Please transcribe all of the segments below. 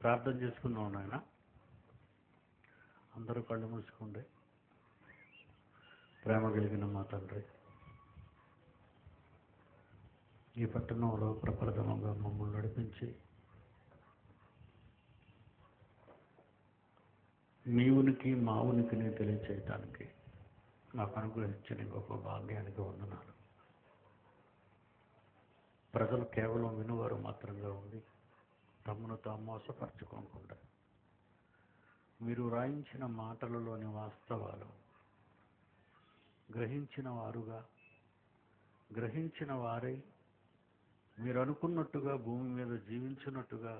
ప్రార్థన చేసుకుందాం నాయన. అందరూ కళ్ళు మూసుకోండి. ప్రేమ కలిగిన మా తండ్రి, ఈ పట్టణంలో ప్రప్రథమంగా మమ్మల్ని నడిపించి మీ ఉనికి మా ఉనికిని తెలియచేయటానికి మాకు అనుగ్రహించిన గొప్ప భాగ్యానికి వందనాలు. ప్రజలు కేవలం వినువారు మాత్రంగా ఉండి తమను తాము మోసపరచుకోకుండా మీరు రాయించిన మాటలలోని వాస్తవాలు గ్రహించిన వారుగా, గ్రహించిన వారై మీరు అనుకున్నట్టుగా భూమి మీద జీవించినట్టుగా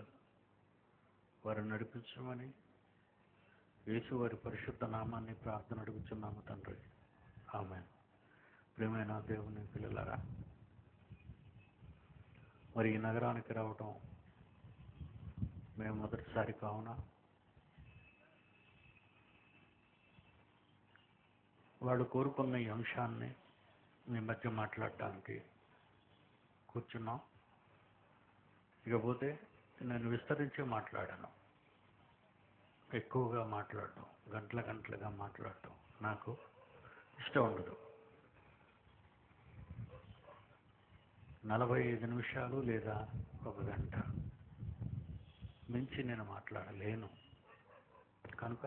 వారు నడిపించమని యేసు వారి పరిశుద్ధ నామాన్ని ప్రార్థన అడుగుతున్నాము తండ్రి. ఆమేన్. ప్రియమైన దేవుని పిల్లలారా, మరి ఈ నగరానికి రావటం మేము మొదటిసారి కావున వాళ్ళు కోరుకున్న ఈ అంశాన్ని మీ మధ్య మాట్లాడటానికి కూర్చున్నాం. ఇకపోతే నేను విస్తరించి మాట్లాడాను. ఎక్కువగా మాట్లాడటం, గంటలుగా మాట్లాడటం నాకు ఇష్టం ఉండదు. 45 నిమిషాలు లేదా ఒక గంట మించి నేను మాట్లాడలేను. కనుక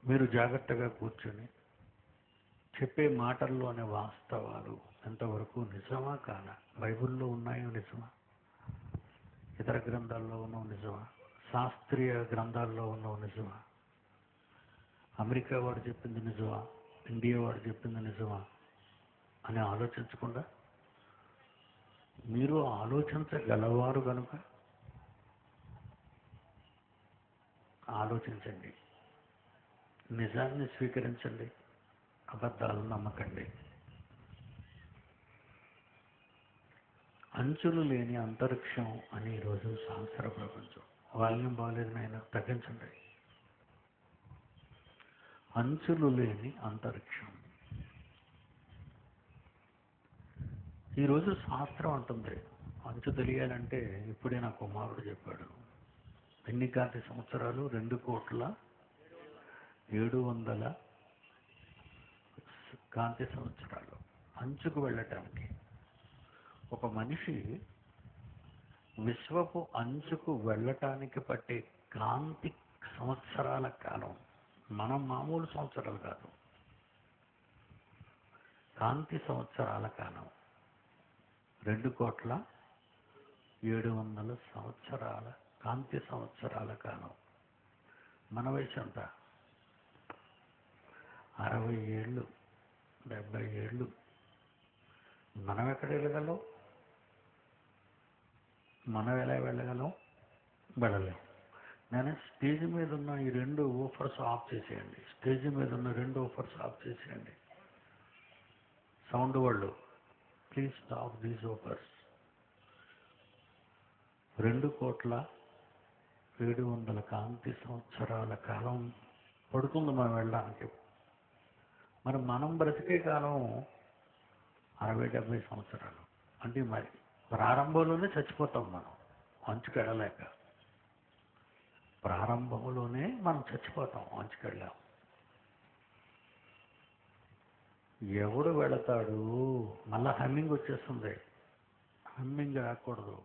మీరు జాగ్రత్తగా కూర్చొని చెప్పే మాటల్లోని వాస్తవాలు ఎంతవరకు నిజమా కాదా, బైబిల్లో ఉన్నాయో నిజమా, ఇతర గ్రంథాల్లో ఉన్నవి నిజమా, శాస్త్రీయ గ్రంథాల్లో ఉన్నవి నిజమా, అమెరికా వాడు చెప్పింది నిజమా, ఇండియా వాడు చెప్పింది నిజమా అని ఆలోచించకుండా మీరు ఆలోచించగలవారు కనుక ఆలోచించండి, నిజాన్ని స్వీకరించండి, అబద్ధాలను నమ్మకండి. అంచులు లేని అంతరిక్షం అని ఈరోజు శాస్త్ర ప్రపంచం. వాల్యూమ్ బాగాలేదు నాయన, తగ్గించండి. అంచులు లేని అంతరిక్షం. ఈరోజు శాస్త్రం అంటుంది అంచు తెలియాలంటే ఇప్పుడే నా కుమారుడు చెప్పాడు. ఎన్ని కాంతి సంవత్సరాలు? 2,700,000 కాంతి సంవత్సరాలు అంచుకు వెళ్ళటానికి. ఒక మనిషి విశ్వపు అంచుకు వెళ్ళటానికి పట్టే కాంతి సంవత్సరాల కాలం, మనం మామూలు సంవత్సరాలు కాదు, కాంతి సంవత్సరాల కాలం 2,700,000 సంవత్సరాల కాంతి సంవత్సరాల కాలం. మన వయసు ఎంత? 60 ఏళ్ళు, 70 ఏళ్ళు. మనం ఎక్కడ వెళ్ళగలం? మనం ఎలా వెళ్ళగలం? వెళ్ళలేం. నేను స్టేజ్ మీద ఉన్న ఈ 2 ఊఫర్స్ ఆఫ్ చేసేయండి. స్టేజ్ మీద ఉన్న 2 ఊఫర్స్ ఆఫ్ చేసేయండి. సౌండ్ వాళ్ళు, ప్లీజ్ స్టాప్ దీస్ ఊఫర్స్. 2,700,000 కాంతి సంవత్సరాల కాలం పడుతుంది మనం వెళ్ళడానికి. మరి మనం బ్రతికే కాలం 60-70 సంవత్సరాలు. అంటే మరి ప్రారంభంలోనే చచ్చిపోతాం మనం, అంచుకెళ్ళలేక. ప్రారంభంలోనే మనం చచ్చిపోతాం, అంచుకెళ్ళాం. ఎవడు వెళతాడు? మళ్ళా హమ్మింగ్ వచ్చేస్తుంది. హమ్మింగ్ రాకూడదు.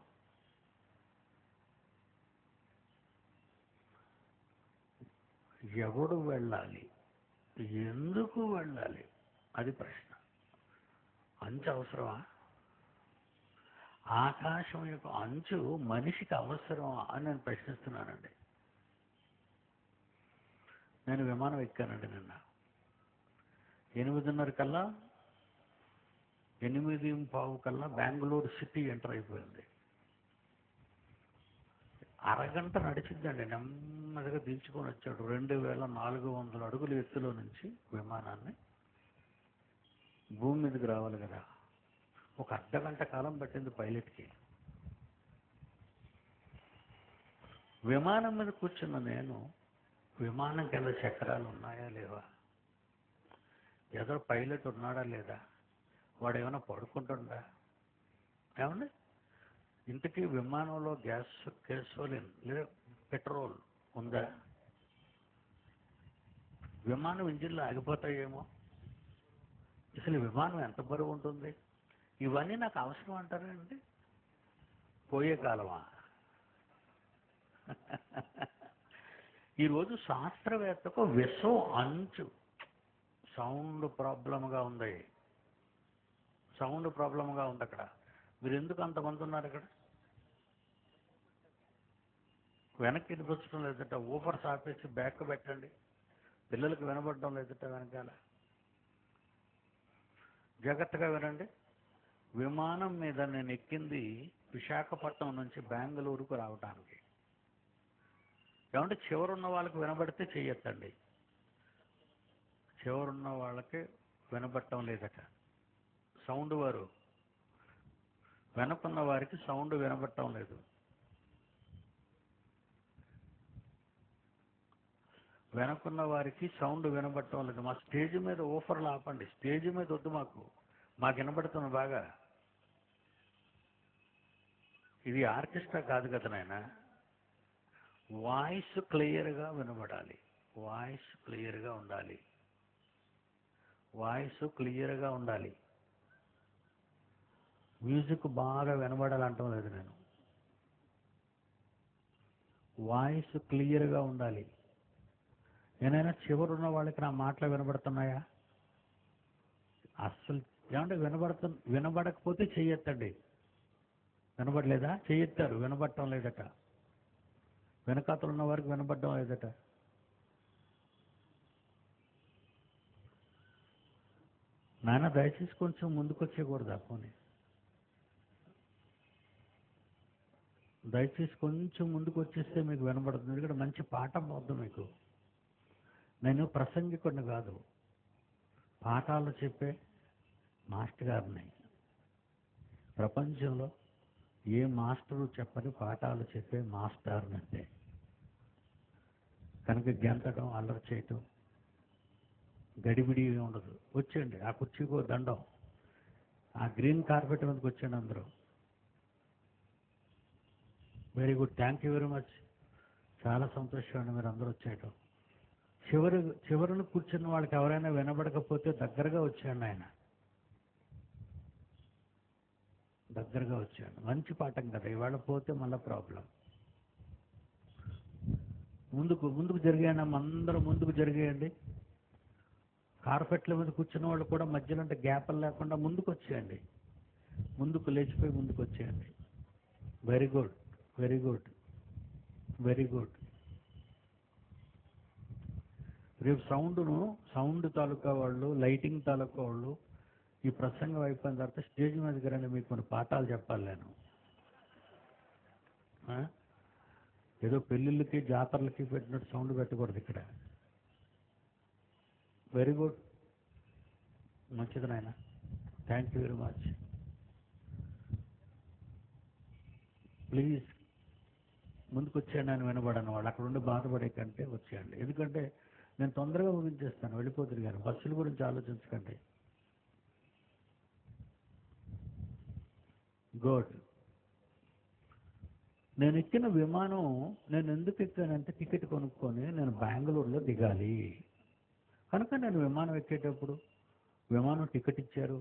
ఎవడు వెళ్ళాలి? ఎందుకు వెళ్ళాలి? అది ప్రశ్న. అంచు అవసరమా? ఆకాశం యొక్క అంచు మనిషికి అవసరమా అని నేను ప్రశ్నిస్తున్నానండి. నేను విమానం ఎక్కానండి నిన్న. 8:30 కల్లా, 8:15 కల్లా బెంగళూరు సిటీ ఎంటర్ అయిపోయింది. అరగంట నడిచిద్దండి. నెమ్మదిగా దించుకొని వచ్చాడు. 2,400 అడుగుల ఎత్తులో నుంచి విమానాన్ని. భూమి మీదకి రావాలి కదా, ఒక అర్ధగంట కాలం పట్టింది పైలట్కి. విమానం మీద కూర్చున్న నేను, విమానం కింద చక్రాలు ఉన్నాయా లేవా, ఎదురు పైలట్ ఉన్నాడా లేదా, వాడు ఏమైనా పడుకుంటుండా, ఏమండి? ఇంతకీ విమానంలో గ్యాసోలిన్ లేదా పెట్రోల్ ఉందా? విమానం ఇంజిన్లు ఆగిపోతాయేమో. అసలు విమానం ఎంత బరువు ఉంటుంది? ఇవన్నీ నాకు అవసరం అంటారండి? పోయే కాలమా? ఈరోజు శాస్త్రవేత్తకు విశ్వం అంచు సౌండ్ ప్రాబ్లంగా ఉంది. సౌండ్ ప్రాబ్లంగా ఉంది అక్కడ. మీరు ఎందుకు అంతమంది ఉన్నారు అక్కడ? వెనక్కి వినిపించడం లేదట, ఊఫర్స్ ఆపేసి బ్యాక్ పెట్టండి. పిల్లలకు వినబడడం లేదట వెనకాల. జాగ్రత్తగా వినండి. విమానం మీద నేను ఎక్కింది విశాఖపట్నం నుంచి బెంగళూరుకు రావడానికి. ఏమంటే చివరున్న వాళ్ళకి వినబడితే చెయ్యొద్దండి. చివరున్న వాళ్ళకి వినబడటం లేదట సౌండ్. వారు వెనకున్న వారికి సౌండ్ వినబడటం లేదు. వెనకున్న వారికి సౌండ్ వినబడటం లేదు. మా స్టేజ్ మీద ఊఫర్లు ఆపండి. స్టేజ్ మీద వద్దు, మాకు వినబడుతుంది బాగా. ఇది ఆర్కెస్ట్రా కాదు కదా నాయన. వాయిస్ క్లియర్గా వినబడాలి. వాయిస్ క్లియర్గా ఉండాలి. వాయిస్ క్లియర్గా ఉండాలి. మ్యూజిక్ బాగా వినబడాలంటాం లేదు నేను. వాయిస్ క్లియర్గా ఉండాలి. ఏనైనా చివరున్న వాళ్ళకి నా మాటలు వినబడుతున్నాయా? అస్సలు. ఏమంటే వినబడకపోతే చెయ్యొద్దండి. వినబడలేదా? చెయ్యొత్తారు. వినబడటం లేదట. వెనకాతలు ఉన్న వారికి వినబడడం లేదట. నాన్న దయచేసి కొంచెం ముందుకు వచ్చేయకూడదా? పోనీ దయచేసి కొంచెం ముందుకు వచ్చేస్తే మీకు వినబడుతుంది. ఇక్కడ మంచి పాఠం అవుతుంది మీకు. నేను ప్రసంగికుడిని కాదు, పాఠాలు చెప్పే మాస్టర్ గారిని. ప్రపంచంలో ఏ మాస్టరు చెప్పని పాఠాలు చెప్పే మాస్టర్ని అంతే. కనుక గెంతడం, అల్లరి చేయటం, గడిబిడి ఉండదు. వచ్చేయండి, ఆ కుర్చీకో దండం. ఆ గ్రీన్ కార్పెట్ మీదకి వచ్చేయండి అందరూ. Very good, thank you very much. చాలా సంతోషం అండి మీరు అందరూ వచ్చేయటం. చివరిని కూర్చున్న వాళ్ళకి ఎవరైనా వినబడకపోతే దగ్గరగా వచ్చేయండి. ఆయన దగ్గరగా వచ్చాడు. మంచి పాఠం కదా. ఇవాళ పోతే మళ్ళీ ప్రాబ్లం. ముందుకు జరిగేయండి. అందరూ ముందుకు జరిగేయండి. కార్పెట్ల మీద కూర్చున్న వాళ్ళు కూడా మధ్యలో అంటే గ్యాప్లు లేకుండా ముందుకు వచ్చేయండి. ముందుకు లేచిపోయి ముందుకు వచ్చేయండి. Very good, very good, very good. రేపు సౌండ్ తాలూకా వాళ్ళు, లైటింగ్ తాలూకా వాళ్ళు ఈ ప్రసంగం అయిపోయిన తర్వాత స్టేజ్ మీదకి రండి. మీకు కొన్ని పాఠాలు చెప్పాలి నేను. ఏదో పెళ్ళిళ్ళకి జాతరలకి పెట్టినట్టు సౌండ్ పెట్టకూడదు ఇక్కడ. వెరీ గుడ్, మంచిది నాయన. Thank you very much. Please ముందుకు వచ్చేయండి. నేను వినబడను వాళ్ళు అక్కడ ఉండి బాధపడే కంటే వచ్చేయండి. ఎందుకంటే నేను తొందరగా ముగించేస్తాను, వెళ్ళిపోతురు గారు. బస్సుల గురించి ఆలోచించకండి. గుడ్. నేను ఎక్కిన విమానం నేను ఎందుకు ఎక్కానంటే టికెట్ కొనుక్కొని నేను బెంగళూరులో దిగాలి కనుక నేను విమానం ఎక్కేటప్పుడు విమానం టికెట్ ఇచ్చారు,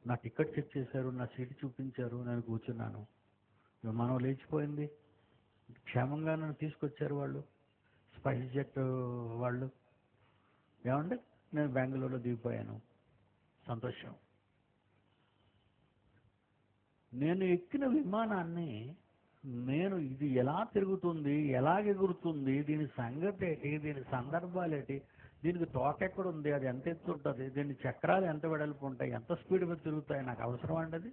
నా టికెట్ చెక్ చేశారు, నా సీటు చూపించారు, నేను కూర్చున్నాను. విమానం లేచిపోయింది. క్షేమంగా నన్ను తీసుకొచ్చారు వాళ్ళు, స్పైస్ జెట్ వాళ్ళు. ఏమంటే నేను బెంగళూరులో దిగిపోయాను. సంతోషం. నేను ఎక్కిన విమానాన్ని ఇది ఎలా తిరుగుతుంది, ఎలాగ ఎగురుతుంది, దీని సంగతి ఏంటి, దీని సందర్భాలు ఏంటి, దీనికి తోక ఎక్కడ ఉంది, అది ఎంత ఎత్తు ఉంటుంది, దీని చక్రాలు ఎంత వెడల్పు ఉంటాయి, ఎంత స్పీడ్ మీద తిరుగుతాయి, నాకు అవసరం అండి అది.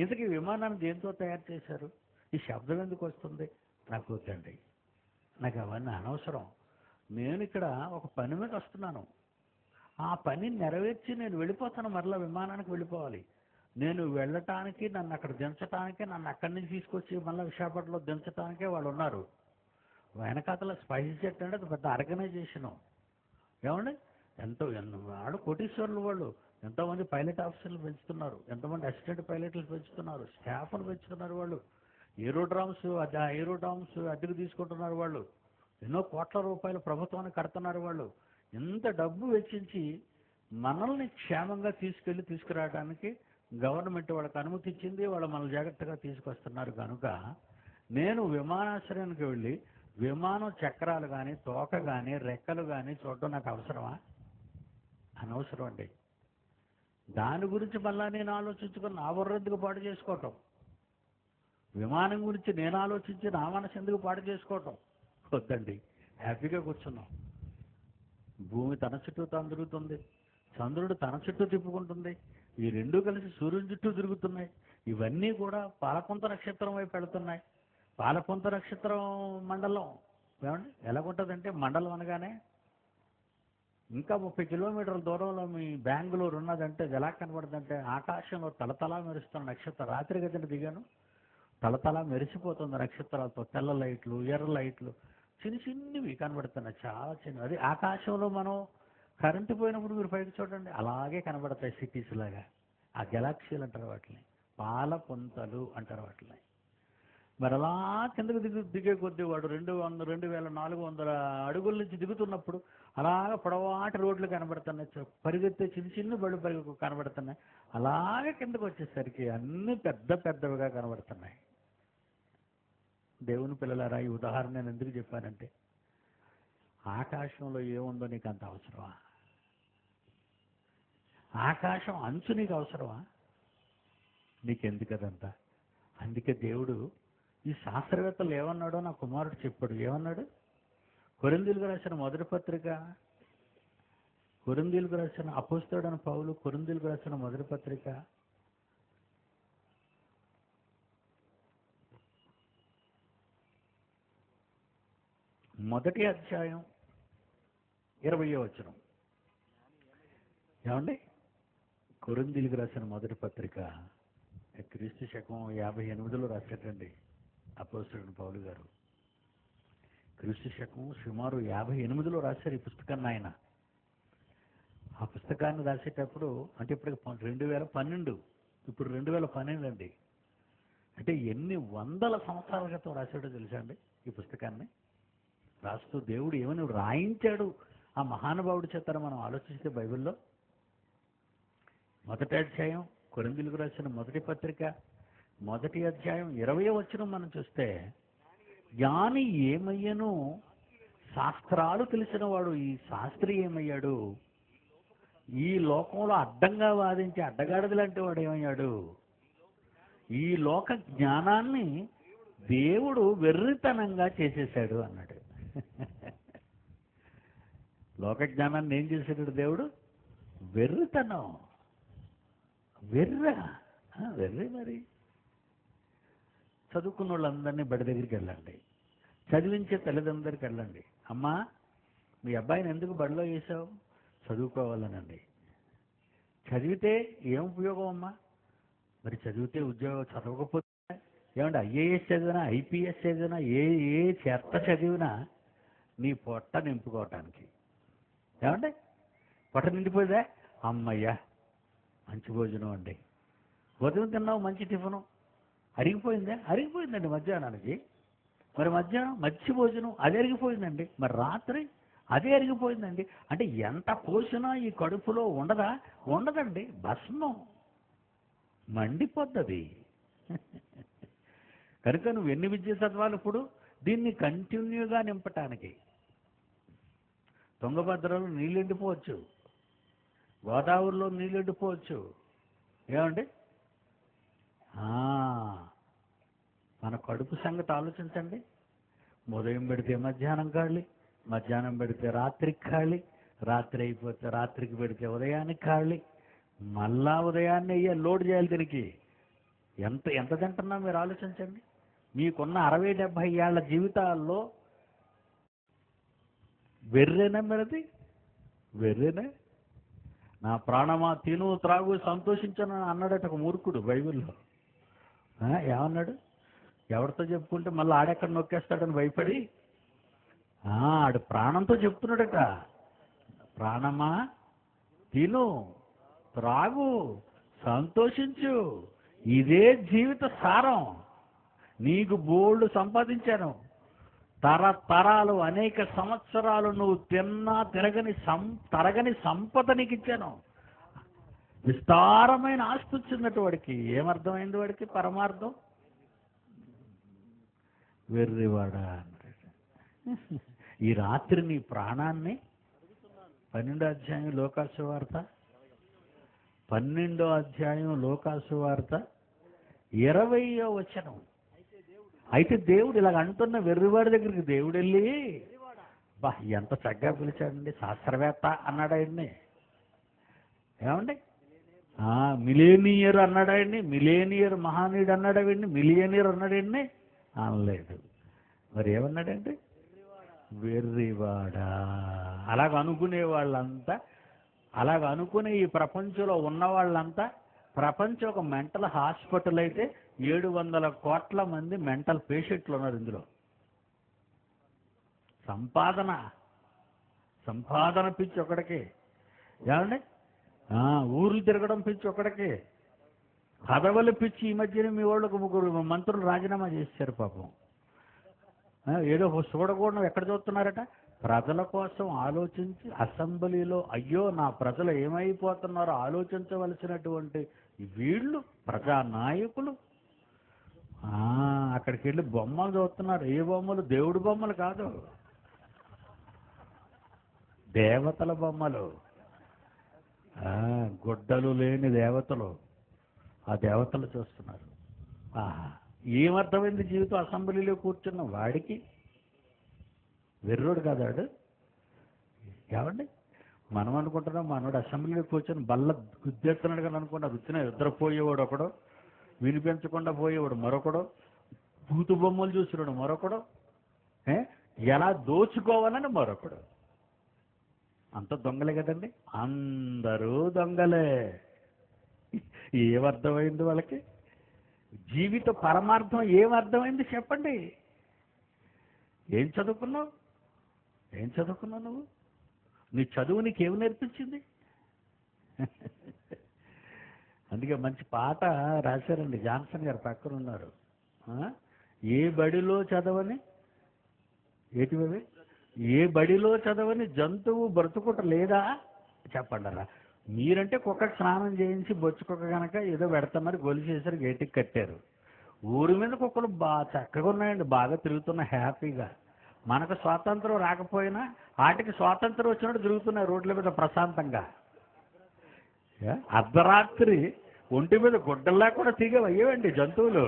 ఇంతకీ విమానాన్ని దేంతో తయారు చేశారు, ఈ శబ్దం ఎందుకు వస్తుంది, నాకు వద్దండి. నాకు అవన్నీ అనవసరం. నేను ఇక్కడ ఒక పని మీద వస్తున్నాను. ఆ పని నెరవేర్చి నేను వెళ్ళిపోతాను. మరలా విమానానికి వెళ్ళిపోవాలి. నేను వెళ్ళటానికి, నన్ను అక్కడ దించటానికే, నన్ను అక్కడి నుంచి తీసుకొచ్చి మళ్ళీ విశాఖపట్నంలో దించటానికే వాళ్ళు ఉన్నారు. వెనకాతల స్పైస్ జెట్ అంటే అది పెద్ద ఆర్గనైజేషను. ఏమండి, వాడు కోటీశ్వరులు వాళ్ళు. ఎంతోమంది పైలట్ ఆఫీసర్లు పెంచుతున్నారు, ఎంతమంది అసిస్టెంట్ పైలట్లు పెంచుతున్నారు, స్టాఫ్ను పెంచుతున్నారు. వాళ్ళు ఏరోడ్రామ్స్ అద్దెకు తీసుకుంటున్నారు. వాళ్ళు ఎన్నో కోట్ల రూపాయలు ప్రభుత్వానికి కడుతున్నారు. వాళ్ళు ఎంత డబ్బు వెచ్చించి మనల్ని క్షేమంగా తీసుకురావడానికి గవర్నమెంట్ వాళ్ళకి అనుమతి ఇచ్చింది. వాళ్ళు మనల్ని జాగ్రత్తగా తీసుకొస్తున్నారు. కనుక నేను విమానాశ్రయానికి వెళ్ళి విమానం చక్రాలు కానీ, తోక కానీ, రెక్కలు కానీ చూడడం నాకు అవసరమా? అనవసరం అండి. దాని గురించి మళ్ళా నేను ఆలోచించుకుని నా బుర్రెందుకు పాటు చేసుకోవటం? విమానం గురించి నేను ఆలోచించి నా మనసు ఎందుకు పాటు చేసుకోవటం? వద్దండి. హ్యాపీగా కూర్చున్నాం. భూమి తన చుట్టూ తాను తిరుగుతుంది, చంద్రుడు తన చుట్టూ తిప్పుకుంటుంది, ఈ రెండూ కలిసి సూర్యుని చుట్టూ తిరుగుతున్నాయి. ఇవన్నీ కూడా పాలకొంత నక్షత్రం వైపు వెళుతున్నాయి. పాలకొంత నక్షత్రం మండలం ఏమండి ఎలాగుంటుందంటే, మండలం అనగానే ఇంకా 30 కిలోమీటర్ల దూరంలో మీ బెంగళూరు ఉన్నదంటే అది ఎలా కనబడుతుందంటే, ఆకాశంలో తలతలా మెరుస్తున్న నక్షత్రం. రాత్రి గదిన దిగాను, తలతలా మెరిసిపోతుంది నక్షత్రాలతో. తెల్ల లైట్లు, ఎర్ర లైట్లు, చిన్నవి కనబడుతున్నాయి, చాలా చిన్నవి. అది ఆకాశంలో మనం కరెంటు పోయినప్పుడు మీరు పైకి చూడండి, అలాగే కనబడతాయి సిటీస్ లాగా. ఆ గెలాక్సీలు అంటారు వాటిని, పాల పొంతలు అంటారు వాటిని. మరి అలా కిందకు దిగే కొద్దీ వాడు 2,400 అడుగుల నుంచి దిగుతున్నప్పుడు అలాగ పొడవాటి రోడ్లు కనబడుతున్నాయి, పరిగెత్తే చిన్న బళ్ళు కనబడుతున్నాయి. అలాగే కిందకు వచ్చేసరికి అన్ని పెద్దవిగా కనబడుతున్నాయి. దేవుని పిల్లలారా, ఈ ఉదాహరణ నేను ఎందుకు చెప్పానంటే, ఆకాశంలో ఏముందో నీకు అంత అవసరమా? ఆకాశం అంచు నీకు అవసరమా? నీకెందుకు అదంతా? అందుకే దేవుడు ఈ శాస్త్రవేత్తలు ఏమన్నాడో నా కుమారుడు చెప్పాడు. ఏమన్నాడు? కొరింథీయులకు రాసిన మొదటి పత్రిక, కొరింథీయులకు రాసిన అపోస్తలుడైన పౌలు కొరింథీయులకు రాసిన మొదటి పత్రిక 1వ అధ్యాయం 20వ వచనం. ఏమండి? కొరింథీయులకు రాసిన మొదటి పత్రిక క్రీస్తు శకం 58లో రాశాడండి అపోస్తలుడైన పౌలు గారు. క్రీస్తు శకం సుమారు 58లో రాశారు ఈ పుస్తకాన్ని ఆయన. ఆ పుస్తకాన్ని రాసేటప్పుడు అంటే ఇప్పుడు 2012, ఇప్పుడు 2012 అండి. అంటే ఎన్ని వందల సంవత్సరాల క్రితం రాశాడో తెలుసా అండి ఈ పుస్తకాన్ని? రాస్తూ దేవుడు ఏమని రాయించాడు ఆ మహానుభావుడి చేత మనం ఆలోచిస్తే బైబిల్లో 1వ అధ్యాయం కొరింథీయులకు రాసిన మొదటి పత్రిక 1వ అధ్యాయం 20వ వచనం మనం చూస్తే, జ్ఞాని ఏమయ్యను, శాస్త్రాలు తెలిసిన వాడు ఈ శాస్త్రి ఏమయ్యాడు, ఈ లోకంలో అడ్డంగా వాదించే అడ్డగాడిద లాంటి వాడు ఏమయ్యాడు, ఈ లోక జ్ఞానాన్ని దేవుడు వెర్రితనంగా చేసేసాడు అన్నాడు. లోక జ్ఞానాన్ని ఏం చేశాడు దేవుడు? వెర్రితనం. వెర్రి. మరి చదువుకున్న వాళ్ళందరినీ బడి దగ్గరికి వెళ్ళండి, చదివించే తల్లిదండ్రులకి వెళ్ళండి. అమ్మా, మీ అబ్బాయిని ఎందుకు బడిలో వేసావు? చదువుకోవాలనండి. చదివితే ఏం ఉపయోగం అమ్మా? మరి చదివితే ఉద్యోగం, చదవకపోతే ఏమంటే ఐఏఎస్ చదివినా, ఐపీఎస్ చదివినా, ఏ చెత్త చదివినా నీ పొట్ట నింపుకోవటానికి. ఏమంటే పొట్ట నిండిపోయిందా? అమ్మయ్యా మంచి భోజనం అండి, ఉదయం తిన్నావు మంచి టిఫను, అరిగిపోయిందా? అరిగిపోయిందండి మధ్యాహ్నానికి. మరి మధ్యాహ్నం మంచి భోజనం, అది అరిగిపోయిందండి. మరి రాత్రి అదే అరిగిపోయిందండి. అంటే ఎంత పోసినా ఈ కడుపులో ఉండదా? ఉండదండి, భస్మం మండిపోద్ది. కనుక నువ్వు ఎన్ని విద్య చదవాలి ఇప్పుడు? దీన్ని కంటిన్యూగా నింపటానికి. తుంగభద్రలో నీళ్ళు ఎండిపోవచ్చు, గోదావరిలో నీళ్ళు ఎండిపోవచ్చు. ఏమండి? మన కడుపు సంగతి ఆలోచించండి. ఉదయం పెడితే మధ్యాహ్నం ఖాళీ, మధ్యాహ్నం పెడితే రాత్రికి ఖాళీ, రాత్రి అయిపోతే రాత్రికి పెడితే ఉదయానికి ఖాళీ, మళ్ళా ఉదయాన్నే లోడ్ చేయాలి దీనికి. ఎంత తింటున్నా మీరు ఆలోచించండి. మీకున్న 60-70 ఏళ్ల జీవితాల్లో వెర్రేనా మీరది? వెర్రేనా? నా ప్రాణమా తిను త్రాగు సంతోషించను అన్నాడట ఒక మూర్ఖుడు బైబిల్లో. ఏమన్నాడు? ఎవరితో చెప్పుకుంటే మళ్ళీ ఆడెక్కడ నొక్కేస్తాడని భయపడి ఆడు ప్రాణంతో చెప్తున్నాడట, ప్రాణమా తిను త్రాగు, సంతోషించు. ఇదే జీవిత సారం. నీకు బోల్డ్ సంపాదించాను, తరతరాలు అనేక సంవత్సరాలు నువ్వు తిన్నా తరగని సంపద నీకు ఇచ్చాను. విస్తారమైన ఆస్తి వచ్చిందట వాడికి. ఏమర్థమైంది వాడికి పరమార్థం? వెర్రివాడా అన్నాడు. ఈ రాత్రి నీ ప్రాణాన్ని 12వ అధ్యాయం లోకాసు వార్త 12వ అధ్యాయం లోకాసు వార్త 20వ వచనం. అయితే దేవుడు ఇలాగ అంటున్న వెర్రివాడి దగ్గరికి దేవుడు వెళ్ళి, బా ఎంత చక్కగా పిలిచాడండి, శాస్త్రవేత్త అన్నాడు ఆయన్ని. ఏమండి, మిలేనియర్ అన్నాడు ఆయన్ని. మిలేనియర్ మహానీయుడు అన్నాడు అవన్నీ. మిలియనియర్ అన్నాడండి అనలేదు. మరి ఏమన్నాడండి? వెర్రివాడా. అలాగ అనుకునే వాళ్ళంతా, అలాగ అనుకునే ఈ ప్రపంచంలో ఉన్న వాళ్ళంతా, ప్రపంచం ఒక మెంటల్ హాస్పిటల్ అయితే 700 కోట్ల మంది మెంటల్ పేషెంట్లు ఉన్నారు ఇందులో. సంపాదన పిచ్చి ఒకడికి. ఏమండి, ఊర్లు తిరగడం పిచ్చి ఒకడికి. పదవుల పిచ్చి. ఈ మధ్యన మీ వాళ్ళకు 3 మంత్రులు రాజీనామా చేశారు పాపం. ఏదో చూడకూడదు ఎక్కడ చూస్తున్నారట. ప్రజల కోసం ఆలోచించి అసెంబ్లీలో అయ్యో నా ప్రజలు ఏమైపోతున్నారో ఆలోచించవలసినటువంటి వీళ్ళు ప్రజానాయకులు అక్కడికి వెళ్ళి బొమ్మలు చూస్తున్నారు. ఏ బొమ్మలు? దేవుడి బొమ్మలు కాదు, దేవతల బొమ్మలు. గుడ్డలు లేని దేవతలు. ఆ దేవతలు చూస్తున్నారు. ఏమర్థమైంది జీవితం? అసెంబ్లీలో కూర్చున్న వాడికి. వెర్రోడు కాదాడు. ఏమండి, మనం అనుకుంటున్నాం మనోడు అసెంబ్లీలో కూర్చొని బల్ల గుద్దేస్తున్నాడు కదా అనుకున్నా. రుచిన నిద్రపోయేవాడు ఒకడు, వినిపించకుండా పోయేవాడు మరొకడు, భూతు బొమ్మలు చూసినాడు మరొకడు, ఎలా దోచుకోవాలని మరొకడు. అంత దొంగలే కదండి, అందరూ దొంగలే. ఏమర్థమైంది వాళ్ళకి? జీవిత పరమార్థం ఏమర్థమైంది చెప్పండి? ఏం చదువుకున్నావు నువ్వు? నీ చదువు నీకేమి నేర్పించింది? అందుకే మంచి పాట రాశారండి, జాన్సన్ గారు పక్కన ఉన్నారు. ఏ బడిలో చదవని జంతువు బ్రతుకుట లేదా చెప్పండి రా. మీరంటే కుక్కకి స్నానం చేయించి బొచ్చుకొక్క కనుక ఏదో పెడతామని గొలిసేసారు, గేటికి కట్టారు. ఊరి మీద కుక్కలు బాగా చక్కగా ఉన్నాయండి, బాగా తిరుగుతున్నాయి హ్యాపీగా. మనకు స్వాతంత్రం రాకపోయినా వాటికి స్వాతంత్రం వచ్చినట్టు తిరుగుతున్నాయి రోడ్ల మీద ప్రశాంతంగా. అర్ధరాత్రి ఒంటి మీద గుడ్డల్లా కూడా తిరిగేవయ్యేవండి జంతువులు.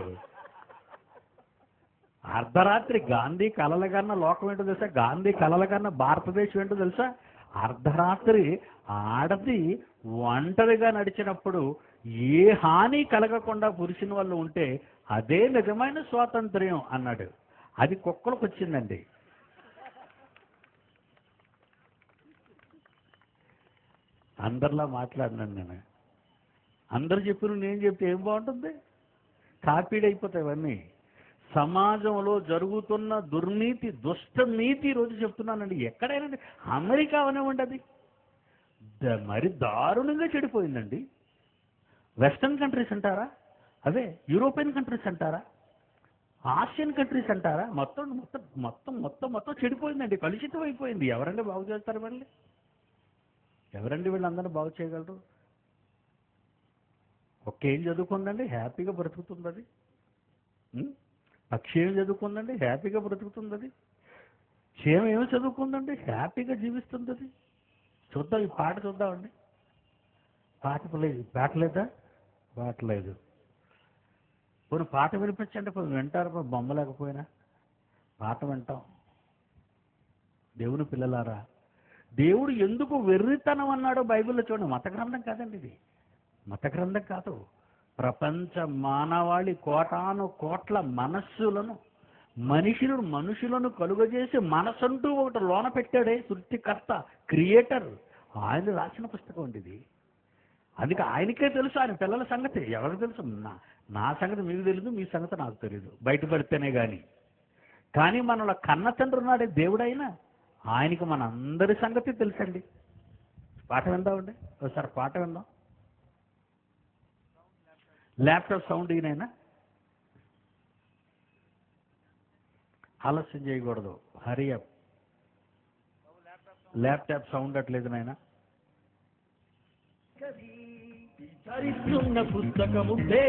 అర్ధరాత్రి గాంధీ కలల కన్నా లోకం ఏంటో తెలుసా? గాంధీ కలల కన్నా భారతదేశం ఏంటో తెలుసా? అర్ధరాత్రి ఆడది ఒంటరిగా నడిచినప్పుడు ఏ హాని కలగకుండా పురుషుని వాళ్ళు ఉంటే అదే నిజమైన స్వాతంత్ర్యం అన్నాడు. అది కుక్కలకు వచ్చిందండి. అందరిలా మాట్లాడినాను నేను. అందరు చెప్పిన నేను చెప్తే ఏం బాగుంటుంది? కాపీడ్ అయిపోతాయి ఇవన్నీ. సమాజంలో జరుగుతున్న దుర్నీతి, దుష్టనీతి ఈరోజు చెప్తున్నానండి. ఎక్కడైనా అమెరికా అవనివ్వండి, అది మరి దారుణంగా చెడిపోయిందండి. వెస్టర్న్ కంట్రీస్ అంటారా, అదే యూరోపియన్ కంట్రీస్ అంటారా, ఆసియన్ కంట్రీస్ అంటారా, మొత్తం మొత్తం మొత్తం మొత్తం మొత్తం చెడిపోయిందండి, కలుషితం అయిపోయింది. ఎవరండి బాగు చేస్తారు మళ్ళీ? ఎవరండి వీళ్ళందరినీ బాగు చేయగలరు? ఒకేం చదువుకుందండి, హ్యాపీగా బ్రతుకుతుంది అది. పక్షి ఏం చదువుకుందండి, హ్యాపీగా బ్రతుకుతుంది అది. క్షేమం ఏమి చదువుకుందండి, హ్యాపీగా జీవిస్తుంది అది. చూద్దాం, ఈ పాట చూద్దామండి. పాట లేదా? పాట లేదు. పోనీ పాట వినిపించండి, పోనీ వింటారు. బొమ్మ లేకపోయినా పాట వింటాం. దేవుని పిల్లలారా, దేవుడు ఎందుకు వెర్రితనం అన్నాడో బైబిల్లో చూడండి. మత గ్రంథం కాదండి ఇది, మత గ్రంథం కాదు. ప్రపంచ మానవాళి కోటాను కోట్ల మనుషులను కలుగజేసి మనసంటూ ఒకటి లోన పెట్టాడే సృష్టికర్త, క్రియేటర్. ఆయన రాసిన పుస్తకం అండి ఇది. అందుకే ఆయనకే తెలుసు ఆయన పిల్లల సంగతి. ఎవరికి తెలుసు? నా సంగతి మీకు తెలియదు, మీ సంగతి నాకు తెలియదు, బయటపడితేనే కానీ మనలో కన్న తండ్రి ఉన్నాడే దేవుడైనా, ఆయనకి మన అందరి సంగతి తెలుసండి. పాట విందామండి, ఒకసారి పాట విందాం. ల్యాప్టాప్ సౌండ్ ఈయనైనా ఆలస్యం చేయకూడదు. హరి అప్. ల్యాప్టాప్ సౌండ్ అట్లేదు నాయన. పుస్తకముందే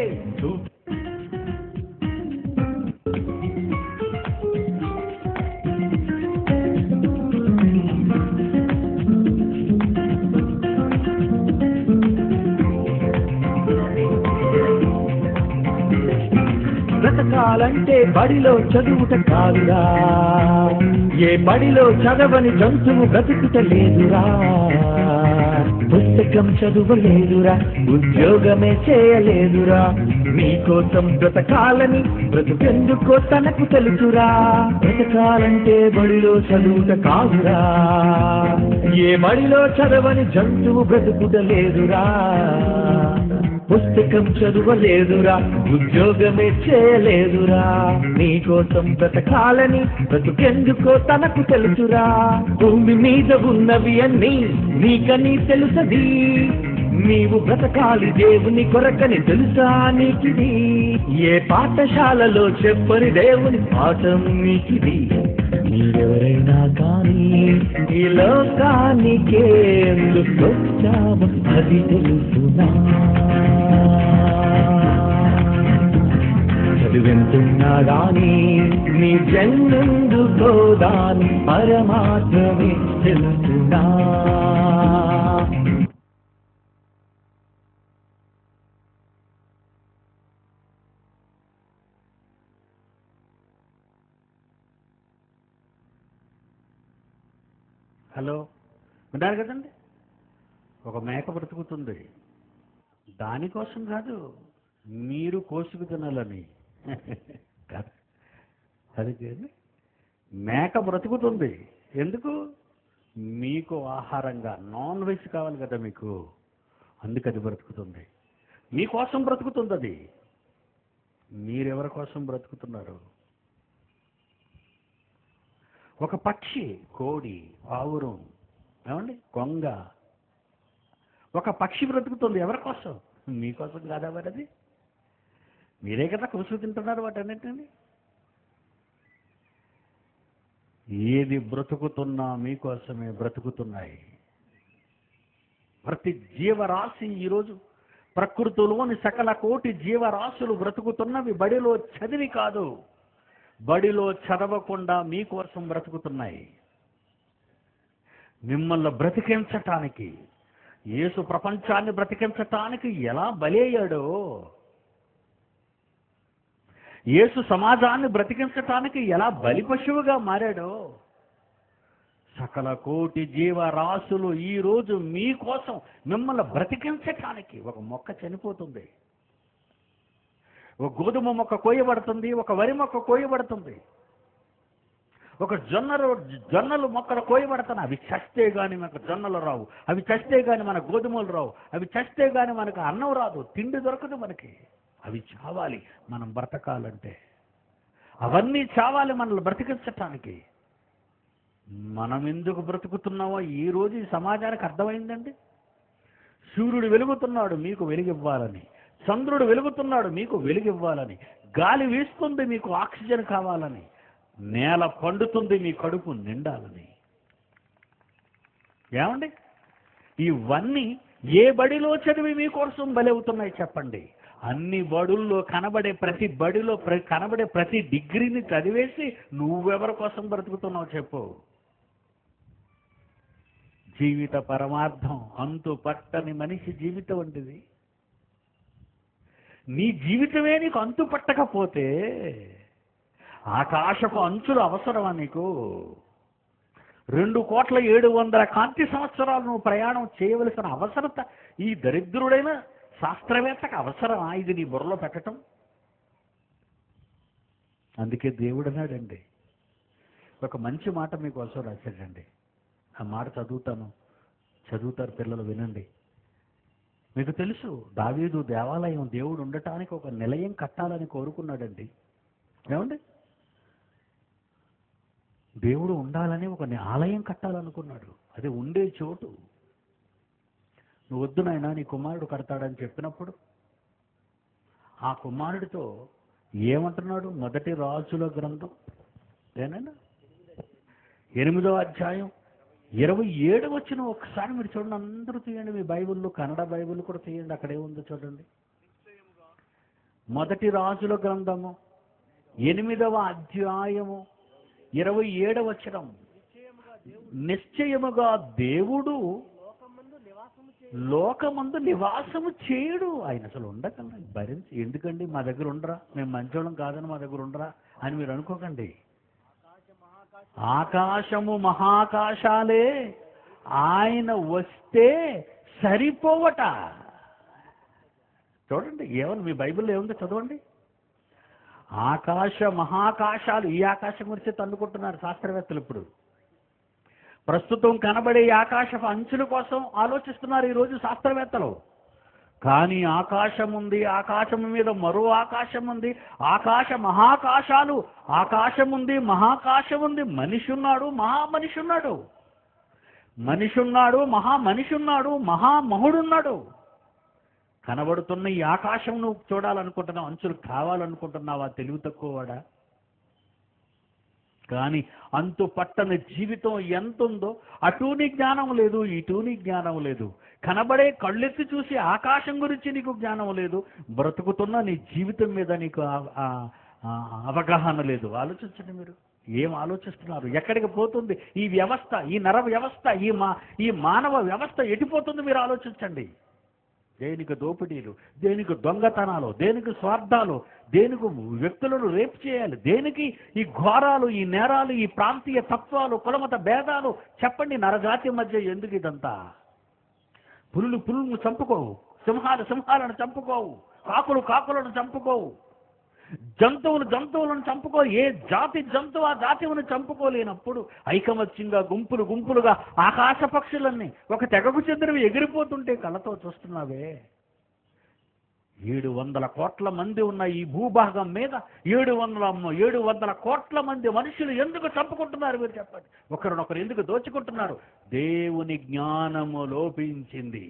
బ్రతకాలంటే బడిలో చదువుట కాదురా, ఏ బడిలో చదవని జంతువు బ్రతుకుట లేదురా. పుస్తకం చదువలేదురా, ఉద్యోగమే చేయలేదురా. మీకోసం బ్రతకాలని బ్రతుకెందుకో తనకు తెలుసురా. బ్రతకాలంటే బడిలో చదువుట కాదురా, ఏ బడిలో చదవని జంతువు బ్రతుకుట లేదురా. పుస్తకం చదువలేదురా, ఉద్యోగమే చేయలేదురా. నీకోసం బ్రతకాలని బ్రతుకెందుకో తనకు తెలుసురా. భూమి మీద ఉన్నవి అన్నీ నీకని తెలుసది, నీవు బ్రతకాలి దేవుని కొరకని తెలుసా నీకిది. ఏ పాఠశాలలో చెప్పని దేవుని పాఠం నీకిది. మీరెవరైనా కానీ ఈ లోకానికే ఎందుకొచ్చావు అది తెలుసునా. చదివెంతున్నా గాని నీ జన్మెందుకో దాని పరమాత్మమే తెలుసునా. హలో, విన్నారు కదండి. ఒక మేక బ్రతుకుతుంది, దానికోసం కాదు, మీరు కోసుకు తినాలని కాదు. అది మేక బ్రతుకుతుంది ఎందుకు? మీకు ఆహారంగా నాన్ వెజ్ కావాలి కదా మీకు, అందుకది బ్రతుకుతుంది. మీకోసం బ్రతుకుతుంది అది. మీరెవరి కోసం బ్రతుకుతున్నారు? ఒక పక్షి, కోడి, పావురం, ఏమండి, కొంగ, ఒక పక్షి బ్రతుకుతుంది ఎవరి కోసం? మీకోసం కాదా మరి అది? మీరే కదా కోసుకు తింటున్నారు వాటన్నిటిని. ఏది బ్రతుకుతున్నా మీకోసమే బ్రతుకుతున్నాయి. ప్రతి జీవరాశి ఈరోజు ప్రకృతిలోని సకల కోటి జీవరాశులు బ్రతుకుతున్నవి బడిలో చదివి కాదు, బడిలో చదవకుండా మీకోసం బ్రతుకుతున్నాయి. మిమ్మల్ని బ్రతికించటానికి, యేసు ప్రపంచాన్ని బ్రతికించటానికి ఎలా బలయ్యాడో, యేసు సమాజాన్ని బ్రతికించటానికి ఎలా బలి పశువుగా మారాడో, సకల కోటి జీవరాశులు ఈరోజు మీకోసం మిమ్మల్ని బ్రతికించటానికి. ఒక మొక్క చనిపోతుంది, ఒక గోధుమ మొక్క కోయబడుతుంది, ఒక వరి మొక్క కోయబడుతుంది, ఒక జొన్నలు మొక్కలు కోయబడుతున్నాయి. అవి చస్తే కానీ మనకు జొన్నలు రావు, అవి చస్తే కానీ మన గోధుమలు రావు, అవి చస్తే కానీ మనకు అన్నం రాదు, తిండి దొరకదు మనకి. అవి చావాలి మనం బ్రతకాలంటే. అవన్నీ చావాలి మనల్ని బ్రతికించటానికి. మనం ఎందుకు బ్రతుకుతున్నామో ఈరోజు ఈ సమాజానికి అర్థమైందండి. సూర్యుడు వెలుగుతున్నాడు మీకు వెలుగివ్వాలని, చంద్రుడు వెలుగుతున్నాడు మీకు వెలుగివ్వాలని, గాలి వీస్తుంది మీకు ఆక్సిజన్ కావాలని, నేల పండుతుంది మీ కడుపు నిండాలని. ఏమండి, ఇవన్నీ ఏ బడిలో చదివి మీకోసం బలవుతున్నాయి చెప్పండి? అన్ని బడుల్లో కనబడే ప్రతి బడిలో కనబడే ప్రతి డిగ్రీని చదివేసి నువ్వెవరి కోసం బ్రతుకుతున్నావు చెప్పు? జీవిత పరమార్థం అంతు పట్టని మనిషి జీవితం వంటిది. నీ జీవితమే నీకు అంతు పట్టకపోతే ఆకాశపు అంచులు అవసరమా నీకు? 2,700,000 కాంతి సంవత్సరాలు నువ్వు ప్రయాణం చేయవలసిన అవసరత ఈ దరిద్రుడైన శాస్త్రవేత్తకు అవసరమా ఇది నీ బుర్రలో పెట్టడం? అందుకే దేవుడు అన్నాడండి, ఒక మంచి మాట మీకోసం రాశాడండి. ఆ మాట చదువుతారు పిల్లలు, వినండి. మీకు తెలుసు, దావీదు దేవాలయం దేవుడు ఉండటానికి ఒక నిలయం కట్టాలని కోరుకున్నాడండి. ఏమండి, దేవుడు ఉండాలని ఒక ఆలయం కట్టాలనుకున్నాడు. అది ఉండే చోటు. నువ్వు వద్దు నాయనా నీ కుమారుడు కడతాడని చెప్పినప్పుడు ఆ కుమారుడితో ఏమంటున్నాడు? మొదటి రాజుల గ్రంథం ఏనైనా 8వ అధ్యాయం 27 వచ్చిన ఒకసారి మీరు చూడండి, అందరూ తీయండి మీ బైబిల్లో, కన్నడ బైబిల్ కూడా తీయండి, అక్కడ ఏముందో చూడండి. మొదటి రాజుల గ్రంథము 8వ అధ్యాయము 27 వచనం. నిశ్చయముగా దేవుడు లోకమందు నివాసము చేయడు. ఆయన అసలు ఉండకండి, భరించి ఎందుకండి మా దగ్గర ఉండరా, మేము మంచోళం కాదని మా దగ్గర ఉండరా అని మీరు అనుకోకండి. ఆకాశము మహాకాశాలే ఆయన వస్తే సరిపోవట. చూడండి, ఏమన్నా మీ బైబిల్లో ఏముందో చదవండి. ఆకాశ మహాకాశాలు, ఈ ఆకాశం గురించి తన్నుకుంటున్నారు శాస్త్రవేత్తలు. ఇప్పుడు ప్రస్తుతం కనబడే ఆకాశపు అంచుల కోసం ఆలోచిస్తున్నారు ఈరోజు శాస్త్రవేత్తలు. కానీ ఆకాశం ఉంది, ఆకాశం మీద మరో ఆకాశం ఉంది, ఆకాశ మహాకాశాలు, ఆకాశం ఉంది, మహాకాశం ఉంది, మనిషి ఉన్నాడు, మహామనిషి ఉన్నాడు, మనిషి ఉన్నాడు, మహామనిషి ఉన్నాడు, మహామహుడున్నాడు. కనబడుతున్న ఈ ఆకాశం నువ్వు చూడాలనుకుంటున్నావు, అంచులు కావాలనుకుంటున్నావా? తెలివి తక్కువవాడా? కానీ అంతు పట్టని జీవితం ఎంత ఉందో, అటు నీ జ్ఞానం లేదు, ఇటు నీ జ్ఞానం లేదు. కనబడే కళ్ళెత్తి చూసి ఆకాశం గురించి నీకు జ్ఞానం లేదు, బ్రతుకుతున్న నీ జీవితం మీద నీకు అవగాహన లేదు. ఆలోచించండి మీరు, ఏం ఆలోచిస్తున్నారు? ఎక్కడికి పోతుంది ఈ వ్యవస్థ, ఈ నర వ్యవస్థ, ఈ మానవ వ్యవస్థ ఎటుపోతుంది మీరు ఆలోచించండి. దేనికి దోపిడీలు, దేనికి దొంగతనాలు, దేనికి స్వార్థాలు, దేనికి వ్యక్తులను రేపు చేయాలి, దేనికి ఈ ఘోరాలు, ఈ నేరాలు, ఈ ప్రాంతీయ తత్వాలు, కులమత భేదాలు? చెప్పండి, నరజాతి మధ్య ఎందుకు ఇదంతా? పులులను చంపుకోవు, సింహాలను చంపుకోవు, కాకులను చంపుకోవు, జంతువులను చంపుకో. ఏ జాతి జంతువు ఆ జాతిని చంపుకోలేనప్పుడు ఐకమత్యంగా గుంపులుగా ఆకాశ పక్షులన్నీ ఒక తెగకు చెందినవి ఎగిరిపోతుంటే కళ్ళతో చూస్తున్నావే. 700 కోట్ల మంది ఉన్న ఈ భూభాగం మీద 700 కోట్ల మంది మనుషులు ఎందుకు చంపుకుంటున్నారు మీరు చెప్పండి? ఒకరినొకరు ఎందుకు దోచుకుంటున్నారు? దేవుని జ్ఞానము లోపించింది.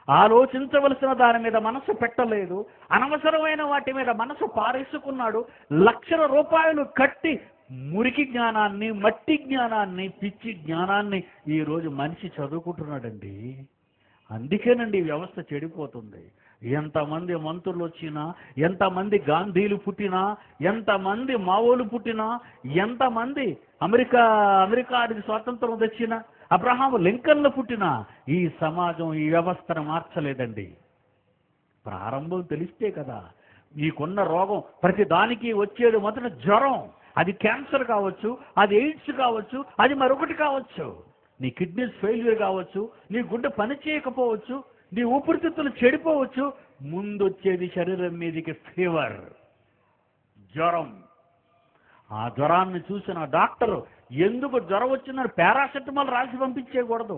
ఆలోచించవలసిన దాని మీద మనసు పెట్టలేదు, అనవసరమైన వాటి మీద మనసు పారేసుకున్నాడు. లక్షల రూపాయలు కట్టి మురికి జ్ఞానాన్ని, మట్టి జ్ఞానాన్ని, పిచ్చి జ్ఞానాన్ని ఈరోజు మనిషి చదువుకుంటున్నాడండి. అందుకేనండి ఈ వ్యవస్థ చెడిపోతుంది. ఎంతమంది మంత్రులు వచ్చినా, ఎంతమంది గాంధీలు పుట్టినా, ఎంతమంది మావోలు పుట్టినా, ఎంతమంది అమెరికాకి స్వాతంత్రం తెచ్చినా, అబ్రహాం లింకన్లు పుట్టినా ఈ సమాజం ఈ వ్యవస్థను మార్చలేదండి. ప్రారంభం తెలిస్తే కదా. నీకున్న రోగం ప్రతి దానికి వచ్చేది మొదట జ్వరం. అది క్యాన్సర్ కావచ్చు, అది ఎయిడ్స్ కావచ్చు, అది మరొకటి కావచ్చు, నీ కిడ్నీస్ ఫెయిల్యూర్ కావచ్చు, నీ గుండె పని చేయకపోవచ్చు, నీ ఊపిరితిత్తులు చెడిపోవచ్చు. ముందు వచ్చేది శరీరం మీదకి ఫీవర్, జ్వరం. ఆ జ్వరాన్ని చూసిన డాక్టరు ఎందుకు జ్వరం వచ్చిందని పారాసెటమాల్ రాసి పంపించేయకూడదు,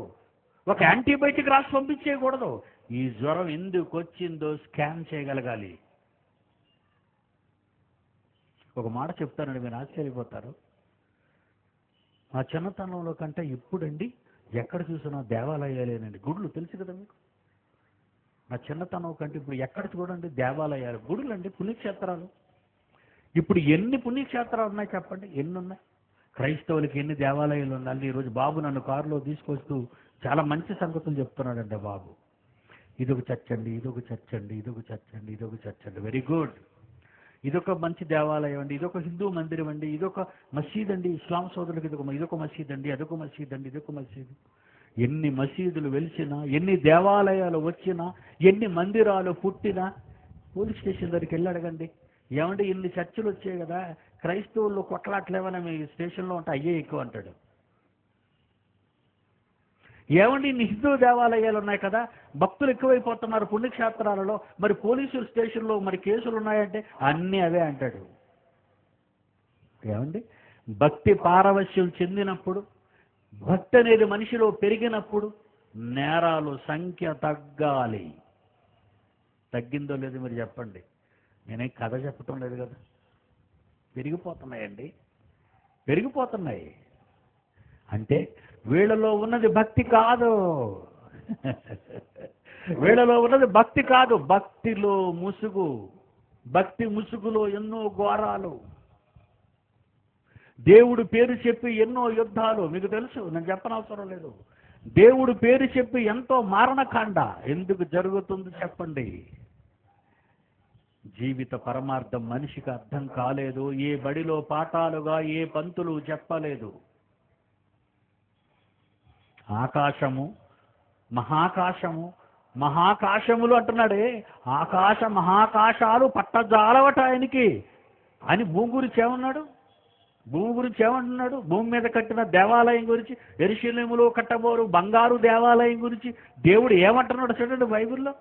ఒక యాంటీబయాటిక్ రాసి పంపించేయకూడదు. ఈ జ్వరం ఎందుకు వచ్చిందో స్కాన్ చేయగలగాలి. ఒక మాట చెప్తానండి, మీరు ఆశ్చర్యపోతారు. మా చిన్నతనంలో కంటే ఇప్పుడండి ఎక్కడ చూసినా దేవాలయాలేనండి, గుడులు తెలుసు కదా మీకు. నా చిన్నతనం కంటే ఇప్పుడు ఎక్కడ చూడండి దేవాలయాలు, గుడులు అండి, పుణ్యక్షేత్రాలు. ఇప్పుడు ఎన్ని పుణ్యక్షేత్రాలు ఉన్నాయి చెప్పండి? ఎన్ని ఉన్నాయి? క్రైస్తవులకి ఎన్ని దేవాలయాలు ఉన్నాయి? ఈరోజు బాబు నన్ను కారులో తీసుకొస్తూ చాలా మంచి సంగతులు చెప్తున్నాడండి బాబు. ఇదొక చర్చ్ అండి, ఇదొక చర్చ్ అండి, ఇదొక చర్చ్ అండి, ఇదొక చర్చ్ అండి, వెరీ గుడ్. ఇదొక మంచి దేవాలయం అండి, ఇదొక హిందూ మందిరం అండి, ఇదొక మసీద్ అండి, ఇస్లాం సోదరులకు ఇదొక మసీద్ అండి, అదొక మసీద్ అండి, ఇదొక మసీదు. ఎన్ని మసీదులు వెలిసినా, ఎన్ని దేవాలయాలు వచ్చినా, ఎన్ని మందిరాలు పుట్టినా, పోలీస్ స్టేషన్ దగ్గరికి వెళ్ళి అడగండి, ఏమంటే ఇన్ని చర్చలు వచ్చాయి కదా, క్రైస్తవుల్లో కొట్లాట్లేవన్నా మీ స్టేషన్లో ఉంటే అయ్యే ఎక్కువ అంటాడు. ఏమండి ఇన్ని హిందూ దేవాలయాలు ఉన్నాయి కదా, భక్తులు ఎక్కువైపోతున్నారు పుణ్యక్షేత్రాలలో, మరి పోలీసుల స్టేషన్లో మరి కేసులు ఉన్నాయంటే అన్నీ అవే అంటాడు. ఏమండి భక్తి పారవశ్యం చెందినప్పుడు, భక్తి అనేది మనిషిలో పెరిగినప్పుడు నేరాలు సంఖ్య తగ్గాలి. తగ్గిందో లేదో మీరు చెప్పండి. నేనేం కథ చెప్పటం లేదు కదా. పెరిగిపోతున్నాయండి, పెరిగిపోతున్నాయి. అంటే వీళ్ళలో ఉన్నది భక్తి కాదు, వీళ్ళలో ఉన్నది భక్తి కాదు, భక్తిలో ముసుగు. భక్తి ముసుగులో ఎన్నో ఘోరాలు. దేవుడు పేరు చెప్పి ఎన్నో యుద్ధాలు. మీకు తెలుసు, నేను చెప్పనవసరం లేదు. దేవుడు పేరు చెప్పి ఎంతో మారణకాండ ఎందుకు జరుగుతుందో చెప్పండి. జీవిత పరమార్థం మనిషికి అర్థం కాలేదు. ఏ బడిలో పాఠాలుగా ఏ పంతులు చెప్పలేదు. ఆకాశము, మహాకాశము, మహాకాశములు అంటున్నాడే, ఆకాశ మహాకాశాలు పట్టజాలవట ఆయనకి అని భూమి గురించి ఏమన్నాడు? భూమి గురించి ఏమంటున్నాడు? భూమి మీద కట్టిన దేవాలయం గురించి, యెరూషలేములో కట్టబోరు బంగారు దేవాలయం గురించి దేవుడు ఏమంటున్నాడు చూడండి బైబిల్లో.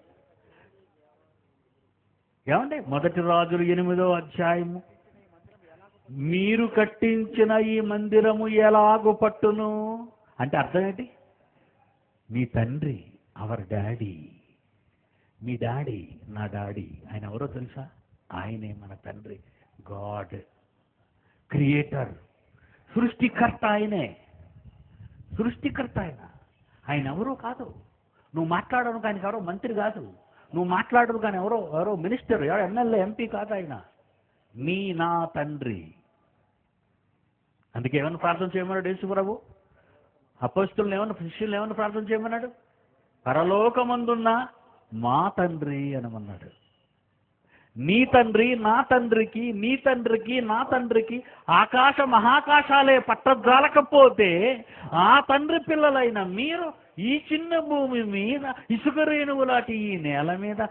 ఏమండి? మొదటి రాజులు 8వ అధ్యాయము, మీరు కట్టించిన ఈ మందిరము ఎలాగు పట్టును అంటే అర్థం ఏంటి? మీ తండ్రి, అవర్ డాడీ, మీ డాడీ, నా డాడీ, ఆయన ఎవరో తెలుసా? ఆయనే మన తండ్రి, గాడ్, క్రియేటర్, సృష్టికర్త. ఆయనే సృష్టికర్త. ఆయన ఎవరో కాదు. నువ్వు మాట్లాడను కానీ ఎవరో మంత్రి కాదు. నువ్వు మాట్లాడరు కానీ ఎవరో మినిస్టర్, ఎవరో ఎమ్మెల్యే, ఎంపీ కాదు. ఆయన నా తండ్రి. అందుకే ఏమన్నా ప్రార్థన చేయమన్నాడు యేసు ప్రభు? అపోస్తలులను ఏమన్నా, శిష్యులను ఏమన్నా ప్రార్థన చేయమన్నాడు? పరలోకమందున్న మా తండ్రి అనమన్నాడు. నీ తండ్రి నా తండ్రికి, నీ తండ్రికి నా తండ్రికి ఆకాశ మహాకాశాలే పట్టజాలకపోతే ఆ తండ్రి పిల్లలైన మీరు ఈ చిన్న భూమి మీద, ఇసుక రేణువు లాంటి ఈ నేల మీద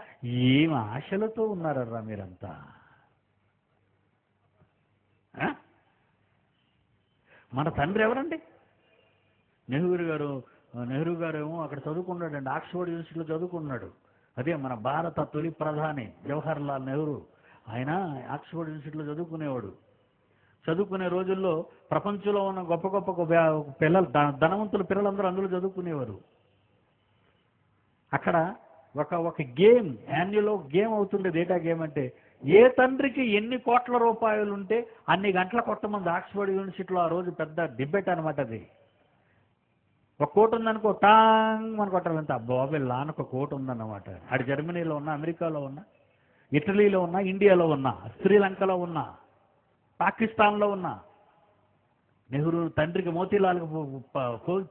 ఏం ఆశలతో ఉన్నారర్రా మీరంతా? మన తండ్రి ఎవరండి? నెహ్రూ గారేమో అక్కడ చదువుకున్నాడండి, ఆక్స్ఫర్డ్ యూనివర్సిటీలో చదువుకున్నాడు. అదే మన భారత తొలి ప్రధాని జవహర్ లాల్ నెహ్రూ. ఆయన ఆక్స్ఫర్డ్ యూనివర్సిటీలో చదువుకునేవాడు. చదువుకునే రోజుల్లో ప్రపంచంలో ఉన్న గొప్ప గొప్ప పిల్లలు, ధనవంతుల పిల్లలందరూ అందులో చదువుకునేవారు. అక్కడ ఒక గేమ్, యాన్యువల్ గేమ్ అవుతుండేది. ఏటా గేమ్ అంటే, ఏ తండ్రికి ఎన్ని కోట్ల రూపాయలు ఉంటే అన్ని గంటల కొట్టమంది ఆక్స్ఫర్డ్ యూనివర్సిటీలో. ఆ రోజు పెద్ద డిబేట్ అనమాట అది. ఒక కోటి ఉందనుకో, టాంగ్ మన కొట్టాలంటే బాబే లాన్ ఒక కోటి ఉందన్నమాట. అటు జర్మనీలో ఉన్నా, అమెరికాలో ఉన్నా, ఇటలీలో ఉన్నా, ఇండియాలో ఉన్నా, శ్రీలంకలో ఉన్నా, పాకిస్తాన్లో ఉన్నా. నెహ్రూ తండ్రికి మోతీలాల్కి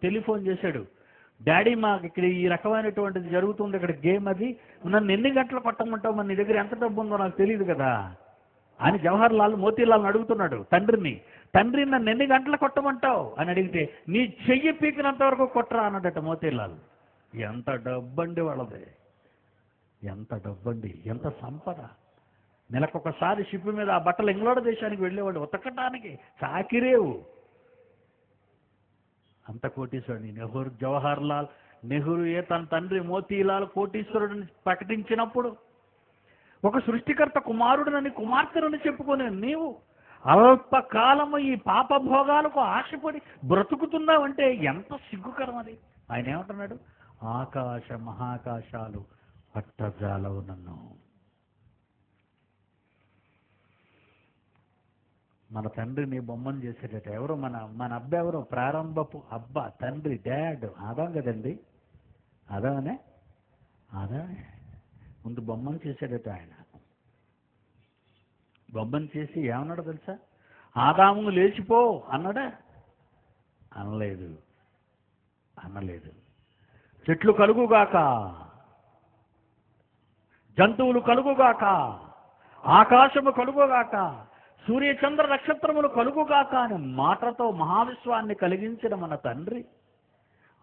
టెలిఫోన్ చేశాడు, డాడీ మాకు ఇక్కడ ఈ రకమైనటువంటిది జరుగుతుంది, ఇక్కడ గేమ్ అది, నన్ను ఎన్ని గంటలు కొట్టమంటావు, మరి నీ దగ్గర ఎంత డబ్బు ఉందో నాకు తెలియదు కదా అని జవహర్ లాల్ మోతీలాల్ని అడుగుతున్నాడు తండ్రిని. తండ్రి నన్ను ఎన్ని గంటలు కొట్టమంటావు అని అడిగితే, నీ చెయ్యి పీకినంత వరకు కొట్టరా అన్నాడట మోతీలాల్. ఎంత డబ్బండి వాళ్ళది, ఎంత డబ్బండి, ఎంత సంపద. నెలకొకసారి షిప్ మీద ఆ బట్టలు ఇంగ్లాండ్ దేశానికి వెళ్ళేవాడు ఉతకటానికి, చాకిరేవు. అంత కోటీశ్వరుడు జవహర్ లాల్ నెహ్రూయే తన తండ్రి మోతీలాల్ కోటీశ్వరుడిని ప్రకటించినప్పుడు, ఒక సృష్టికర్త కుమారుడినని, కుమార్తెనని చెప్పుకునే నీవు అల్పకాలము ఈ పాప భోగాలకు ఆశపడి బ్రతుకుతున్నావంటే ఎంత సిగ్గుకరం అది. ఆయన ఏమంటున్నాడు? ఆకాశ మహాకాశాలు పట్టజాలవు నన్ను. మన తండ్రిని బొమ్మను చేసేటట ఎవరు? మన అబ్బ ఎవరు? ప్రారంభపు అబ్బ, తండ్రి, డాడ్ ఆదాం కదండి. ఆదామనే ముందు బొమ్మను చేసేటట ఆయన. బొమ్మను చేసి ఏమన్నాడు తెలుసా? ఆదాము లేచిపో అన్నాడా? అనలేదు. చెట్లు కలుగుగాక, జంతువులు కలుగుగాక, ఆకాశము కలుగుగాక, సూర్యచంద్ర నక్షత్రములు కలుగుగాక అని మాటతో మహావిశ్వాన్ని కలిగించిన మన తండ్రి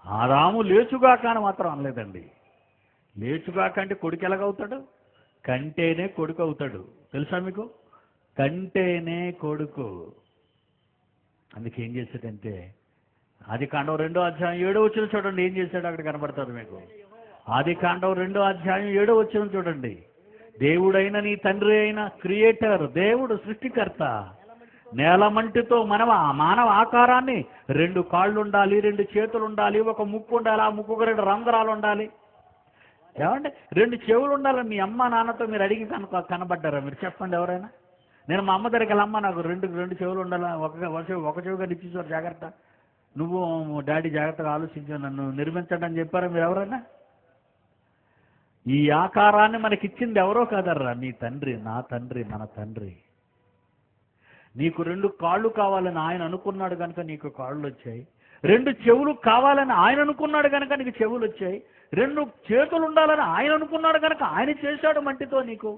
ఆదాము లేచుగాక అని మాత్రం అనలేదండి. లేచుగాక అంటే కొడుకు ఎలాగవుతాడు? కంటేనే కొడుకు అవుతాడు. తెలుసా మీకు? కంటేనే కొడుకు. అందుకే ఏం చేశాడంటే, ఆదికాండం 2వ అధ్యాయం 7వ వచనం చూడండి, ఏం చేశాడు అక్కడ కనబడుతుంది మీకు. ఆదికాండం 2వ అధ్యాయం 7వ వచనం చూడండి. దేవుడైన నీ తండ్రి అయిన క్రియేటర్, దేవుడు సృష్టికర్త, నేలమంటితో మానవ ఆకారాన్ని 2 కాళ్ళు ఉండాలి, 2 చేతులు ఉండాలి, ఒక ముక్కు ఉండాలి, ఆ ముక్కుకు 2 రంధ్రాలు ఉండాలి, ఏమంటే 2 చెవులు ఉండాలని మీ అమ్మ నాన్నతో మీరు అడిగి కనబడ్డారా? మీరు చెప్పండి ఎవరైనా. నేను మా అమ్మ దగ్గరికి వెళ్ళమ్మా, నాకు 2 చెవులు ఉండాలి, ఒక చెవుగా ఇచ్చేసారు, జాగ్రత్త, నువ్వు డాడీ జాగ్రత్తగా ఆలోచించు, నన్ను నిర్మించండి అని చెప్పారా మీరు ఎవరైనా? ఈ ఆకారాన్ని మనకిచ్చింది ఎవరో కాదర్రా, నీ తండ్రి, నా తండ్రి, మన తండ్రి. నీకు 2 కాళ్ళు కావాలని ఆయన అనుకున్నాడు కనుక నీకు కాళ్ళు వచ్చాయి. 2 చెవులు కావాలని ఆయన అనుకున్నాడు కనుక నీకు చెవులు వచ్చాయి. 2 చేతులు ఉండాలని ఆయన అనుకున్నాడు కనుక ఆయన చేశాడు మట్టితో నీకు.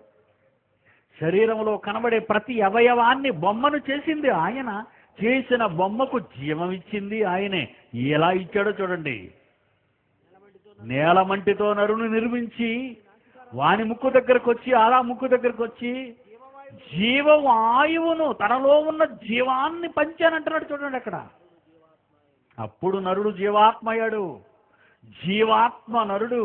శరీరంలో కనబడే ప్రతి అవయవాన్ని బొమ్మను చేసింది ఆయన. చేసిన బొమ్మకు జీవం ఇచ్చింది ఆయనే. ఎలా ఇచ్చాడో చూడండి. నేలమంటితో నరుని నిర్మించి వాని ముక్కు దగ్గరకు వచ్చి, అలా ముక్కు దగ్గరకు వచ్చి జీవవాయువును, తనలో ఉన్న జీవాన్ని పంచానంటున్నాడు చూడండి అక్కడ. అప్పుడు నరుడు జీవాత్మయ్యాడు. జీవాత్మ నరుడు.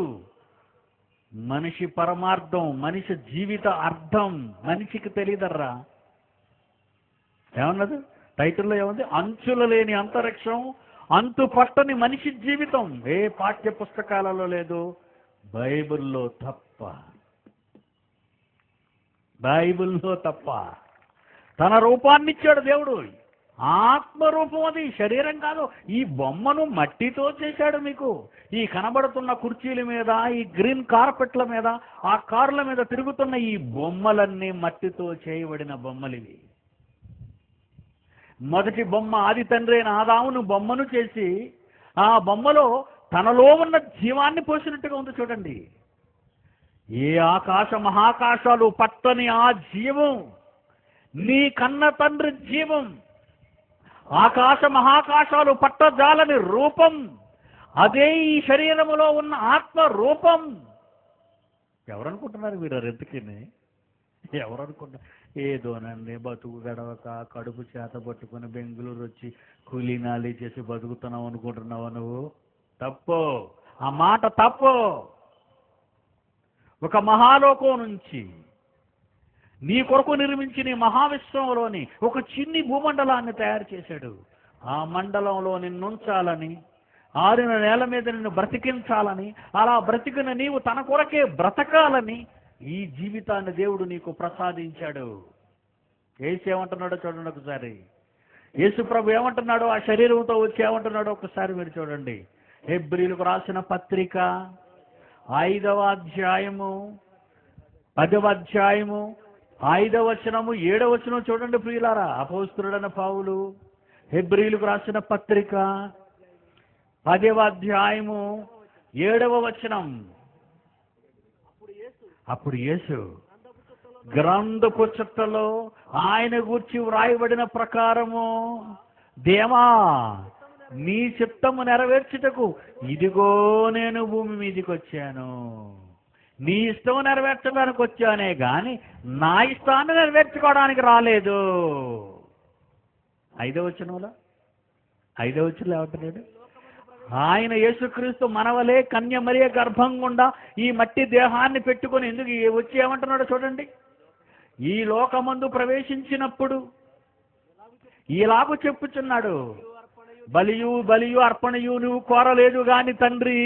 మనిషి పరమార్థం, మనిషి జీవిత అర్థం మనిషికి తెలియదర్రా. ఏమన్నది టైటిల్లో? ఏముంది? అంచులు లేని అంతరిక్షం, అంతు పట్టని మనిషి జీవితం. ఏ పాఠ్య పుస్తకాలలో లేదు, బైబిల్లో తప్ప. బైబిల్లో తప్ప. తన రూపాన్ని ఇచ్చాడు దేవుడు. ఆత్మరూపం, అది శరీరం కాదు. ఈ బొమ్మను మట్టితో చేశాడు మీకు. ఈ కనబడుతున్న కుర్చీల మీద, ఈ గ్రీన్ కార్పెట్ల మీద, ఆ కార్ల మీద తిరుగుతున్న ఈ బొమ్మలన్నీ మట్టితో చేయబడిన బొమ్మలివి. మొదటి బొమ్మ ఆది తండ్రి అయిన ఆదామును బొమ్మను చేసి ఆ బొమ్మలో తనలో ఉన్న జీవాన్ని పోసినట్టుగా ఉంది చూడండి. ఏ ఆకాశ మహాకాశాలు పట్టని ఆ జీవం, నీ కన్న తండ్రి జీవం, ఆకాశ మహాకాశాలు పట్టజాలని రూపం, అదే ఈ శరీరములో ఉన్న ఆత్మ రూపం. ఎవరనుకుంటున్నారు మీరు? రెత్తుకిని ఎవరనుకుంటున్నారు? ఏదోనండి, బతుకు గడవక కడుపు చేత పట్టుకుని బెంగళూరు వచ్చి కూలీనాలి చేసి బతుకుతున్నావు అనుకుంటున్నావా నువ్వు? తప్పు, ఆ మాట తప్పు. ఒక మహాలోకం నుంచి నీ కొరకు నిర్మించి నీ మహావిశ్వంలోని ఒక చిన్ని భూమండలాన్ని తయారు చేశాడు. ఆ మండలంలో నిన్నుంచాలని, ఆరిన నేల మీద నిన్ను బ్రతికించాలని, అలా బ్రతికిన నీవు తన కొరకే బ్రతకాలని ఈ జీవితాన్ని దేవుడు నీకు ప్రసాదించాడు. యేసు ఏమంటున్నాడో చూడండి ఒకసారి. యేసు ప్రభు ఏమంటున్నాడో, ఆ శరీరంతో వచ్చి ఏమంటున్నాడో ఒకసారి మీరు చూడండి. హెబ్రీయులకు రాసిన పత్రిక 5వ అధ్యాయము 10వ అధ్యాయము 5వ వచనము 7వ వచనం చూడండి ప్రియులారా. అపోస్తలుడైన పౌలు హెబ్రీయులకు రాసిన పత్రిక 10వ అధ్యాయము 7వ వచనం. అప్పుడు యేసు గ్రంథపు చుట్టలో ఆయన గూర్చి వ్రాయబడిన ప్రకారము, దేవా నీ చిత్తము నెరవేర్చుటకు ఇదిగో నేను భూమి మీదకి వచ్చాను. నీ ఇష్టము నెరవేర్చడానికి వచ్చానే గాని నా ఇష్టాన్ని నెరవేర్చుకోవడానికి రాలేదు. 5వ వచనంలో ఏమంటున్నాడు? ఆయన యేసుక్రీస్తు మనవలే కన్య మరియ గర్భం గుండా ఈ మట్టి దేహాన్ని పెట్టుకొని ఎందుకు వచ్చి ఏమంటున్నాడో చూడండి. ఈ లోకమందు ప్రవేశించినప్పుడు ఇలాగూ చెప్పుచున్నాడు, బలియు అర్పణయు నువ్వు కోరలేదు గాని తండ్రి,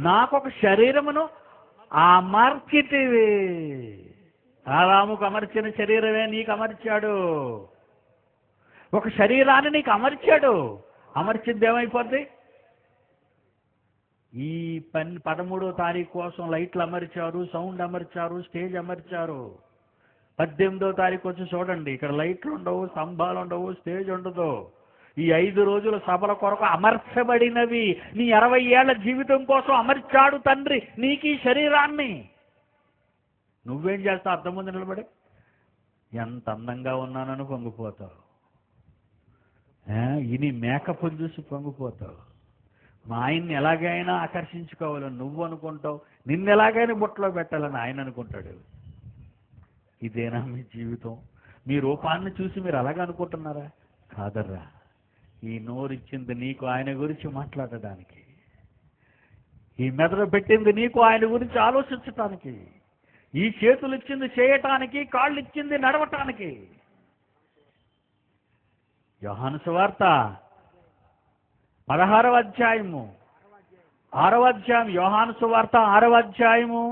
నాకొక శరీరమును అమర్చితివి. ఆదాముకు అమర్చిన శరీరమే నీకు అమర్చాడు. ఒక శరీరాన్ని నీకు అమర్చాడు. అమర్చింది ఏమైపోద్ది? ఈ 13వ తారీఖు కోసం లైట్లు అమర్చారు, సౌండ్ అమర్చారు, స్టేజ్ అమర్చారు. 18వ తారీఖు వచ్చి చూడండి, ఇక్కడ లైట్లు ఉండవు, స్తంభాలు ఉండవు, స్టేజ్ ఉండదు. ఈ 5 రోజుల సభల కొరకు అమర్చబడినవి. నీ 60 ఏళ్ల జీవితం కోసం అమర్చాడు తండ్రి నీకు ఈ శరీరాన్ని. నువ్వేం చేస్తావు? అర్థం ముందు నిలబడి ఎంత అందంగా ఉన్నానని పొంగిపోతావు. ఇని మేకప్ చూసి పొంగిపోతావు. మా ఆయన్ని ఎలాగైనా ఆకర్షించుకోవాలని నువ్వు అనుకుంటావు. నిన్ను ఎలాగైనా బుట్టలో పెట్టాలని ఆయన అనుకుంటాడు. ఇదేనా మీ జీవితం? మీ రూపాన్ని చూసి మీరు అలాగే అనుకుంటున్నారా? కాదర్రా. ఈ నోరిచ్చింది నీకు ఆయన గురించి మాట్లాడడానికి, ఈ మెదడు పెట్టింది నీకు ఆయన గురించి ఆలోచించటానికి, ఈ చేతులు ఇచ్చింది చేయటానికి, కాళ్ళు ఇచ్చింది నడవటానికి. యోహాను సువార్త 16వ అధ్యాయము 6వ అధ్యాయం, యోహాను సువార్త 6వ అధ్యాయము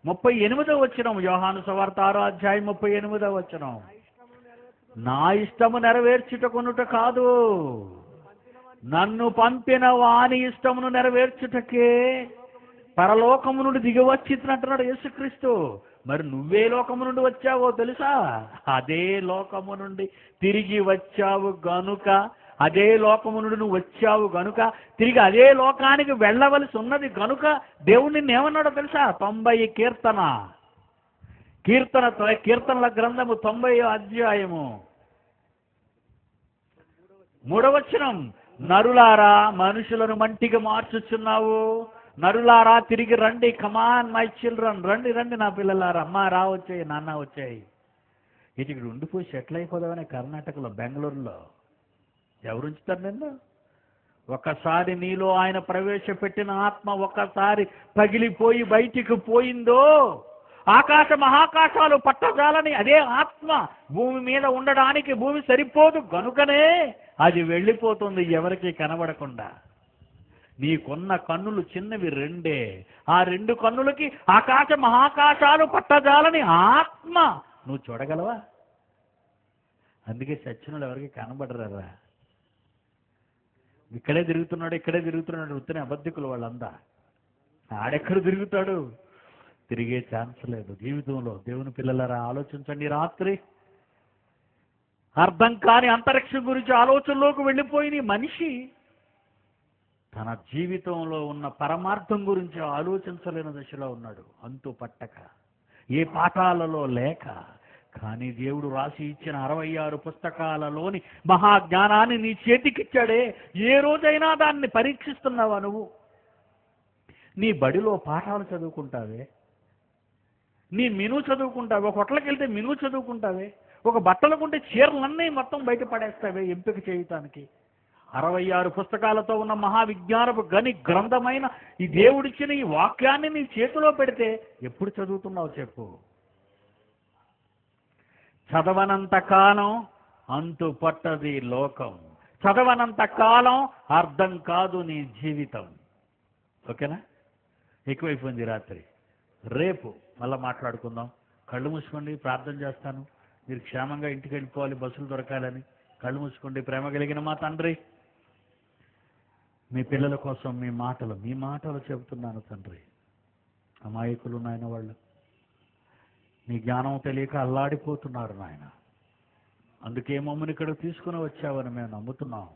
38వ వచనం. యోహాను సువార్త 6వ అధ్యాయం 38వ వచనం. నా ఇష్టము నెరవేర్చుటకునుట కాదు, నన్ను పంపిన వాని ఇష్టమును నెరవేర్చుటకే పరలోకము నుండి దిగి వచ్చిందంటున్నాడు యేసుక్రీస్తు. మరి నువ్వే లోకము నుండి వచ్చావో తెలుసా? అదే లోకము నుండి తిరిగి వచ్చావు గనుక, అదే లోకము నుండి నువ్వు వచ్చావు గనుక తిరిగి అదే లోకానికి వెళ్ళవలసి ఉన్నది గనుక దేవుడు నిన్ను ఏమన్నాడో తెలుసా? 90 కీర్తనల గ్రంథము 90వ అధ్యాయము 3వ వచనం. నరులారా మనుషులను మంటికి మార్చుచున్నావు, నరులారా తిరిగి రండి, కమాన్ మై చిల్డ్రన్, రండి రండి నా పిల్లలారా, అమ్మ రా వచ్చాయి, నాన్న వచ్చాయి. ఇది ఇక్కడ ఉండిపోయి సెటిల్ అయిపోదామని కర్ణాటకలో, బెంగళూరులో ఎవరు ఉంచుతారు నిన్ను? ఒకసారి నీలో ఆయన ప్రవేశపెట్టిన ఆత్మ ఒక్కసారి పగిలిపోయి బయటికి పోయిందో, ఆకాశ మహాకాశాలు పట్టజాలని అదే ఆత్మ భూమి మీద ఉండడానికి భూమి సరిపోదు గనుకనే అది వెళ్ళిపోతుంది ఎవరికి కనబడకుండా. నీకున్న కన్నులు చిన్నవి 2, ఆ 2 కన్నులకి ఆకాశ మహాకాశాలు పట్టజాలని ఆత్మ నువ్వు చూడగలవా? అందుకే సచ్చినులు ఎవరికి కనబడరా. ఇక్కడే తిరుగుతున్నాడు ఉత్తనే అబద్ధికులు వాళ్ళందా. ఆడెక్కడ తిరుగుతాడు? తిరిగే ఛాన్స్ లేదు జీవితంలో. దేవుని పిల్లలారా ఆలోచించండి. రాత్రి అర్థం కాని అంతరిక్షం గురించి ఆలోచనలోకి వెళ్ళిపోయిన మనిషి తన జీవితంలో ఉన్న పరమార్థం గురించి ఆలోచించలేని దశలో ఉన్నాడు. అంతు పట్టక, ఏ పాఠాలలో లేక. కానీ దేవుడు రాసి ఇచ్చిన 66 పుస్తకాలలోని మహాజ్ఞానాన్ని నీ చేతికిచ్చాడే, ఏ రోజైనా దాన్ని పరీక్షిస్తున్నావా నువ్వు? నీ బడిలో పాఠాలు చదువుకుంటావే, నీ మెనూ చదువుకుంటావే, ఒక హోటల్కి వెళ్తే మెనూ చదువుకుంటావే, ఒక బట్టలు కొంటే చీరలన్నీ మొత్తం బయట పడేస్తావే ఎంపిక చేయటానికి. 66 పుస్తకాలతో ఉన్న మహావిజ్ఞానపు గని గ్రంథమైన ఈ దేవుడిచ్చిన ఈ వాక్యాన్ని నీ చేతిలో పెడితే ఎప్పుడు చదువుతున్నావు చెప్పు? చదవనంత కాలం అంతు పట్టది లోకం, చదవనంత కాలం అర్థం కాదు నీ జీవితం. ఓకేనా? ఎక్కువైపోయింది రాత్రి. రేపు మళ్ళీ మాట్లాడుకుందాం. కళ్ళు మూసుకోండి, ప్రార్థన చేస్తాను. మీరు క్షేమంగా ఇంటికి వెళ్ళిపోవాలి, బస్సులు దొరకాలని. కళ్ళు మూసుకోండి. ప్రేమ కలిగిన మా తండ్రి, మీ పిల్లల కోసం మీ మాటలు చెబుతున్నాను తండ్రి. అమాయకులు నాయన వాళ్ళు, నీ జ్ఞానం తెలియక అల్లాడిపోతున్నారు నాయన. అందుకే మమ్మల్ని ఇక్కడ తీసుకుని వచ్చావని మేము నమ్ముతున్నాం.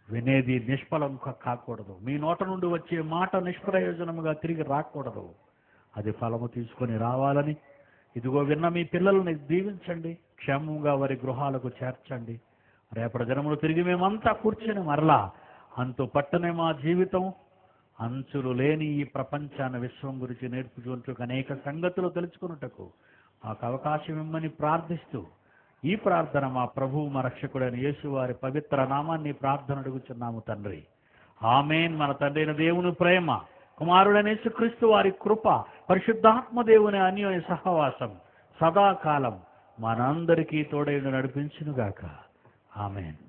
వినేది నిష్ఫలం కాకూడదు. మీ నోట నుండి వచ్చే మాట నిష్ప్రయోజనముగా తిరిగి రాకూడదు. అది ఫలము తీసుకొని రావాలని ఇదిగో విన్న మీ పిల్లల్ని దీవించండి, క్షేమంగా వారి గృహాలకు చేర్చండి. రేపటి దినములు తిరిగి మేమంతా కూర్చొని మరలా అంతు పట్టనే మా జీవితం, అంచులు లేని ఈ ప్రపంచాన్ని విశ్వం గురించి నేర్పుకుంటూ అనేక సంగతులు తెలుసుకున్నటకు మాకు అవకాశం ఇమ్మని ప్రార్థిస్తూ ఈ ప్రార్థన మా ప్రభువు మా రక్షకుడైన యేసు వారి పవిత్ర నామాన్ని ప్రార్థన అడుగుచున్నాము తండ్రి. ఆమేన్. మన తండ్రి అయిన దేవుని ప్రేమ, కుమారుడైన యేసుక్రీస్తు వారి కృప, పరిశుద్ధాత్మ దేవుని అన్యోన్య సహవాసం సదాకాలం మనందరికీ తోడై నడిపించునుగాక. ఆమేన్.